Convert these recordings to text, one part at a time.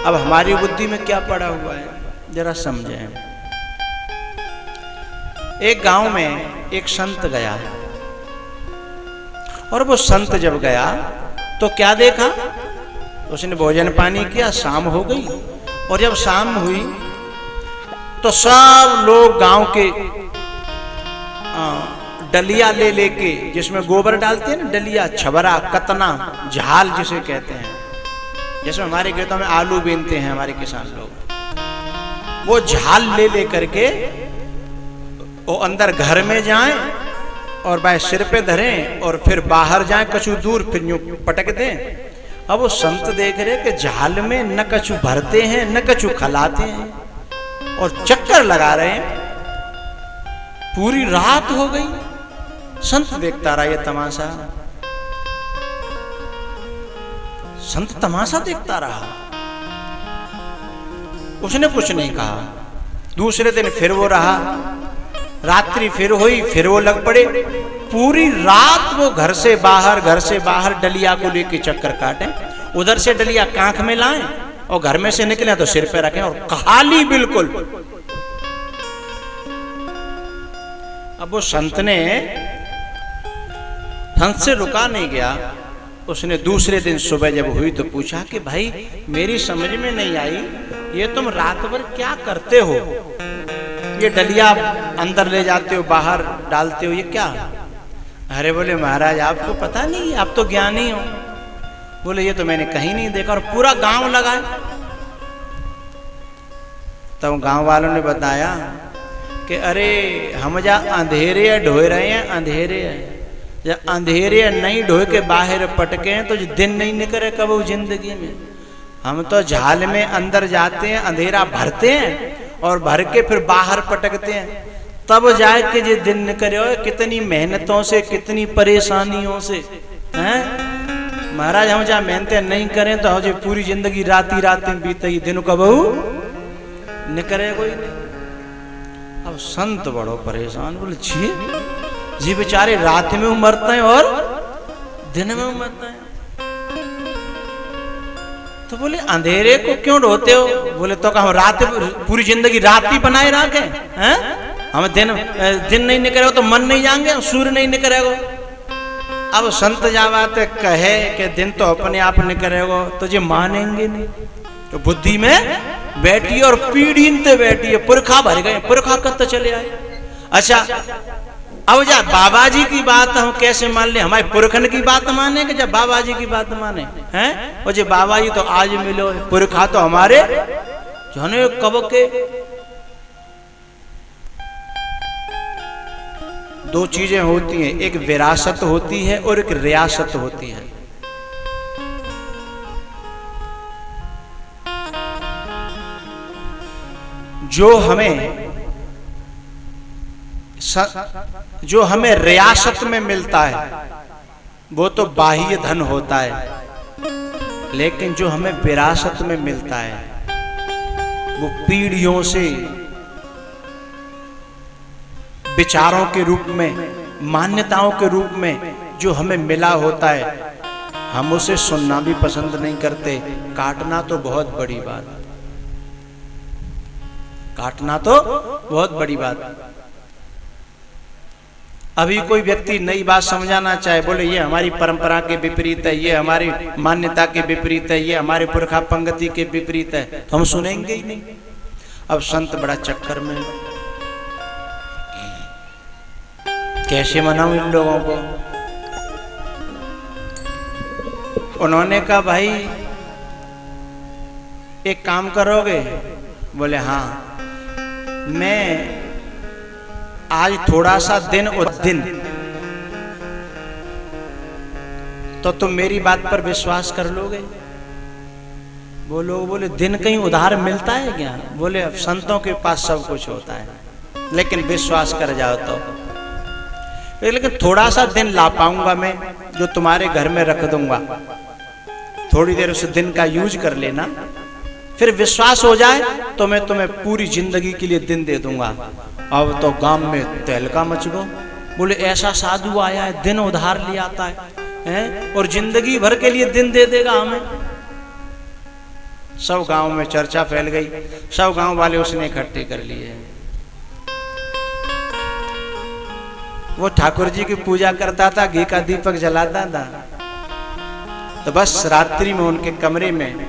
अब हमारी बुद्धि में क्या पड़ा हुआ है जरा समझें। एक गांव में एक संत गया और वो संत जब गया तो क्या देखा, उसने भोजन पानी किया, शाम हो गई और जब शाम हुई तो सब लोग गांव के डलिया ले लेके, जिसमें गोबर डालते हैं ना, डलिया, छबरा, कतना, झाल जिसे कहते हैं, जैसे हमारे खेतों में आलू बीनते हैं हमारे किसान लोग, वो झाल ले ले करके वो अंदर घर में जाएं और भाई सिर पे धरें और फिर बाहर जाएं कछु दूर, फिर यूं पटक दें। अब वो संत देख रहे कि झाल में न कछु भरते हैं न कछु खलाते हैं और चक्कर लगा रहे हैं। पूरी रात हो गई, संत देखता रहा ये तमाशा, संत तमाशा देखता रहा, उसने कुछ नहीं कहा। दूसरे दिन फिर वो रहा, रात्रि फिर हुई, फिर वो लग पड़े। पूरी रात वो घर से बाहर डलिया को लेके चक्कर काटे, उधर से डलिया कांख में लाएं और घर में से निकले तो सिर पे रखें और खाली बिल्कुल। अब वो संत से रुका नहीं गया। उसने दूसरे दिन सुबह जब हुई तो पूछा कि भाई मेरी समझ में नहीं आई, ये तुम रात भर क्या करते हो, ये डलिया अंदर ले जाते हो बाहर डालते हो, ये क्या? अरे बोले महाराज आपको पता नहीं, आप तो ज्ञानी हो। बोले ये तो मैंने कहीं नहीं देखा और पूरा गांव लगा। तब गांव वालों ने बताया कि अरे हम जा अंधेरे ढोए रहे हैं, अंधेरे जब अंधेरे नहीं ढोए के बाहर पटके हैं तो दिन नहीं निकले कब जिंदगी में। हम तो झाल में अंदर जाते हैं, अंधेरा भरते हैं और भर के फिर बाहर पटकते हैं, तब जाए कि ये दिन निकले। हो कितनी मेहनतों से, कितनी परेशानियों से हैं महाराज। हम जहाँ मेहनतें नहीं करें तो हमें पूरी जिंदगी राती बीते ही, दिन का बहू निकले कोई नहीं। अब संत बड़ो परेशान, बोले छी जी बेचारे रात में मरते हैं और दिन में मरते हैं। तो बोले अंधेरे को क्यों ढोते हो? बोले तो हम रात पूरी जिंदगी रात ही बनाए रखे हैं, हम दिन नहीं निकलेगा तो मन नहीं जाएंगे, सूर्य नहीं निकलेगा। अब संत जावात कहे कि दिन तो अपने आप निकलेगा तो ये मानेंगे नहीं। तो बुद्धि में बैठी और पीढ़ी से बैठी है, पुरखा भर गए, पुरखा कब तक चले आए। अच्छा अब जा बाबा जी की बात हम कैसे मान ले, हमारे पुरखन की बात माने कि जब बाबा जी की बात माने हैं। और जो बाबा जी तो आज मिलो, पुरखा तो हमारे जाने कब के। दो चीजें होती हैं, एक विरासत होती है और एक रियासत होती है। जो हमें रियासत में मिलता है वो तो बाह्य धन होता है, लेकिन जो हमें विरासत में मिलता है वो पीढ़ियों से विचारों के रूप में, मान्यताओं के रूप में जो हमें मिला होता है, हम उसे सुनना भी पसंद नहीं करते। काटना तो बहुत बड़ी बात, काटना तो बहुत बड़ी बात। अभी कोई व्यक्ति नई बात समझाना चाहे, बोले ये हमारी परंपरा के विपरीत है, ये हमारी मान्यता के विपरीत है, ये हमारे पुरखा पंगति के विपरीत है, तो हम सुनेंगे ही नहीं। अब संत बड़ा चक्कर में, कैसे मनाऊं इन लोगों को। उन्होंने कहा भाई एक काम करोगे? बोले हाँ, मैं आज थोड़ा सा दिन और दिन, तो तुम मेरी बात पर विश्वास कर लोगे? बोले दिन कहीं उधार मिलता है क्या? बोले अब संतों के पास सब कुछ होता है, लेकिन विश्वास कर जाओ तो। लेकिन थोड़ा सा दिन ला पाऊंगा मैं, जो तुम्हारे घर में रख दूंगा, थोड़ी देर उस दिन का यूज कर लेना, फिर विश्वास हो जाए तो मैं तुम्हें पूरी जिंदगी के लिए दिन दे दूंगा। अब तो गांव में तहलका मच गो। बोले ऐसा साधु आया है, दिन उधार ले आता है और जिंदगी भर के लिए दिन दे देगा हमें। सब गांव में चर्चा फैल गई, सब गांव वाले उसने इकट्ठे कर लिए। वो ठाकुर जी की पूजा करता था, घी का दीपक जलाता था। तो बस रात्रि में उनके कमरे में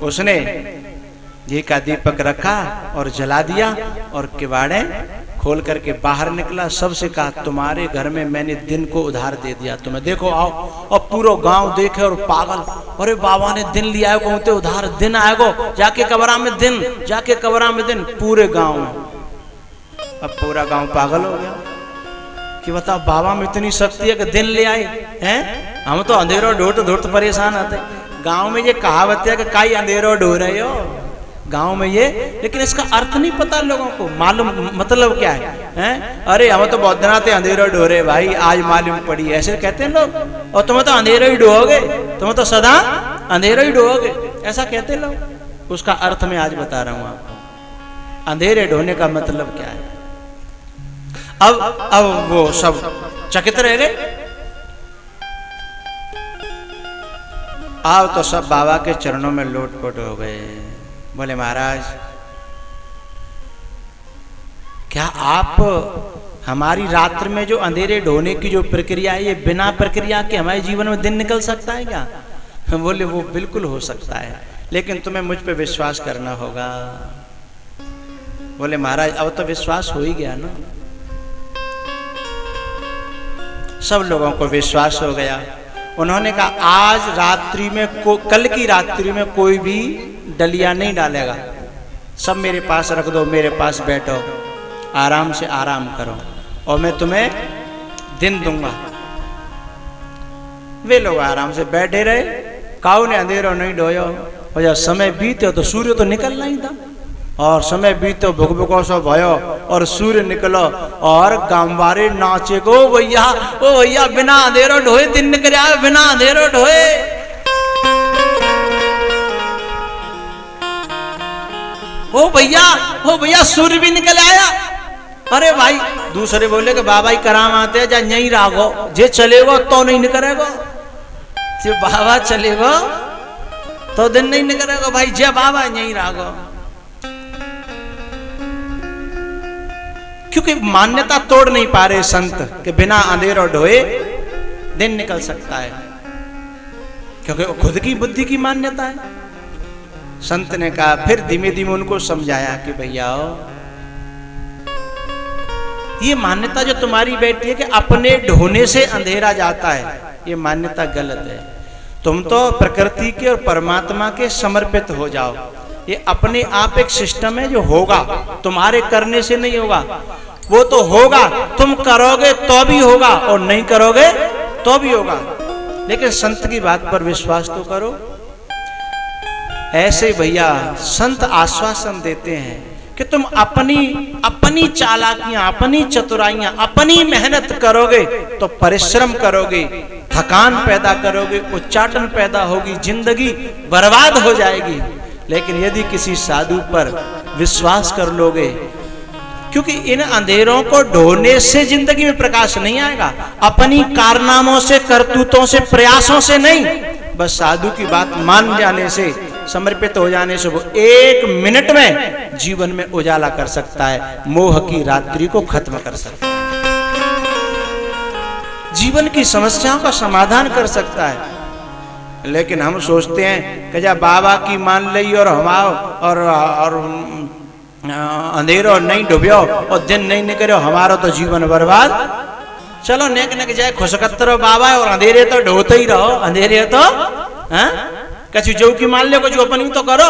उसने घी का दीपक रखा और जला दिया और किवाड़े खोल करके बाहर निकला। सबसे कहा, तुम्हारे घर में मैंने दिन को उधार दे दिया, तुम्हें देखो आओ। और पूरा गांव देखे और पागल, अरे बाबा ने दिन लिया है, कहते उधार दिन आएगो, जाके कबरा में दिन, जाके कबरा में दिन, पूरे गांव में। अब पूरा गांव पागल हो गया कि बताओ बाबा में इतनी शक्ति है कि दिन ले आए हैं। हम तो अंधेरो ढोट ढोट परेशान आते। गांव में ये कहावत है कि काई अंधेरो ढो रहे हो, गांव में ये, लेकिन इसका अर्थ नहीं पता लोगों को, मालूम मतलब क्या है? अरे हम तो बहुत दिन थे अंधेरो ढो रहे भाई, आज मालूम पड़ी, ऐसे कहते हैं लोग। और तुम्हें तो अंधेरो ही ढोओगे, तुम्हें तो सदा अंधेरो ही ढोओगे, ऐसा कहते लोग। उसका अर्थ मैं आज बता रहा हूं आपको, अंधेरे ढोने का मतलब क्या है। अब वो सब चकित रह गए। अब तो सब बाबा के चरणों में लोटपोट हो गए। बोले महाराज, क्या आप हमारी रात्र में जो अंधेरे ढोने की जो प्रक्रिया है, ये बिना प्रक्रिया के हमारे जीवन में दिन निकल सकता है क्या? बोले वो बिल्कुल हो सकता है, लेकिन तुम्हें मुझ पे विश्वास करना होगा। बोले महाराज, अब तो विश्वास हो ही गया ना। सब लोगों को विश्वास हो गया। उन्होंने कहा आज रात्रि में कल की रात्रि में कोई भी डलिया नहीं डालेगा, सब मेरे पास रख दो, मेरे पास बैठो, आराम से आराम करो और मैं तुम्हें दिन दूंगा। वे लोग आराम से बैठे रहे, काऊ ने अंधेरो नहीं ढोयो। और जब समय बीते तो सूर्य तो निकलना ही था, और समय बीते भुकभुको सो भयो और सूर्य निकलो और गांवारे नाचे को भैया, ओ भैया बिना अंधेरो ढोए दिन निकल आए, बिना अंधेरो ढोए। ओ भैया सूर्य भी निकल आया। अरे भाई, दूसरे बोले कि बाबा ही कराम आते हैं, जा यहीं रागो, जे चलेगो तो नहीं निकलेगा, जे बाबा चलेगो तो दिन नहीं निकलेगा भाई, जे बाबा यहीं रागो। क्योंकि मान्यता तोड़ नहीं पा रहे संत कि बिना अंधेरो ढोए दिन निकल सकता है, क्योंकि खुद की बुद्धि की मान्यता है। संत ने कहा, फिर धीमे धीमे उनको समझाया कि भैया ये मान्यता जो तुम्हारी बैठी है कि अपने ढोने से अंधेरा जाता है, ये मान्यता गलत है। तुम तो प्रकृति के और परमात्मा के समर्पित हो जाओ। ये अपने आप एक सिस्टम है जो होगा, तुम्हारे करने से नहीं होगा। वो तो होगा, तुम करोगे तो भी होगा और नहीं करोगे तो भी होगा, लेकिन संत की बात पर विश्वास तो करो। ऐसे भैया संत आश्वासन देते हैं कि तुम अपनी चालाकियां, अपनी चतुराइयां, अपनी मेहनत करोगे तो परिश्रम करोगे, थकान पैदा करोगे, उच्चाटन पैदा होगी, जिंदगी बर्बाद हो जाएगी। लेकिन यदि किसी साधु पर विश्वास कर लोगे, क्योंकि इन अंधेरों को ढोने से जिंदगी में प्रकाश नहीं आएगा, अपनी कारनामों से, करतूतों से, प्रयासों से नहीं, बस साधु की बात मान जाने से, समर्पित हो जाने से वो 1 मिनट में जीवन में उजाला कर सकता है, मोह की रात्रि को खत्म कर सकता है, जीवन की समस्याओं का समाधान कर सकता है। लेकिन हम सोचते हैं कि जब बाबा की मान ली और और अंधेरो नहीं डूबियो और दिन नहीं निकलो, हमारा तो जीवन बर्बाद। चलो नेक नेक जाए खुशकत्तरो बाबा, और अंधेरे तो ढोते ही रहो, अंधेरे तो कछु जो की मान लो, कुछ अपनी तो करो।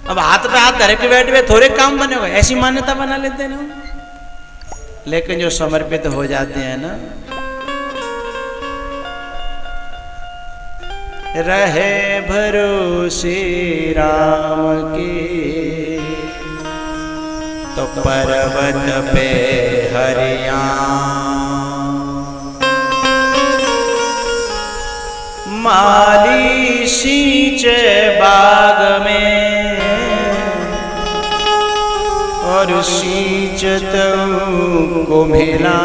अब हाथ पे हाथ धरे के बैठे थोड़े काम बनेगा, ऐसी मान्यता बना लेते ना। लेकिन जो समर्पित हो जाते हैं ना, रहे भरोसे राम के तो पर्वत पे हरिया, माली सींचे बाग में और सींचत को मिला,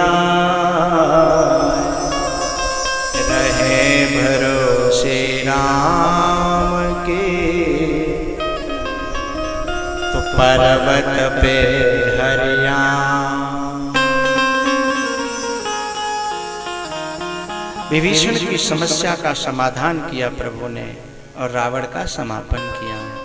रहे भरोसे राम के तो पर्वत पे हरिया। विभीषण की समस्या का समाधान किया प्रभु ने और रावण का समापन किया।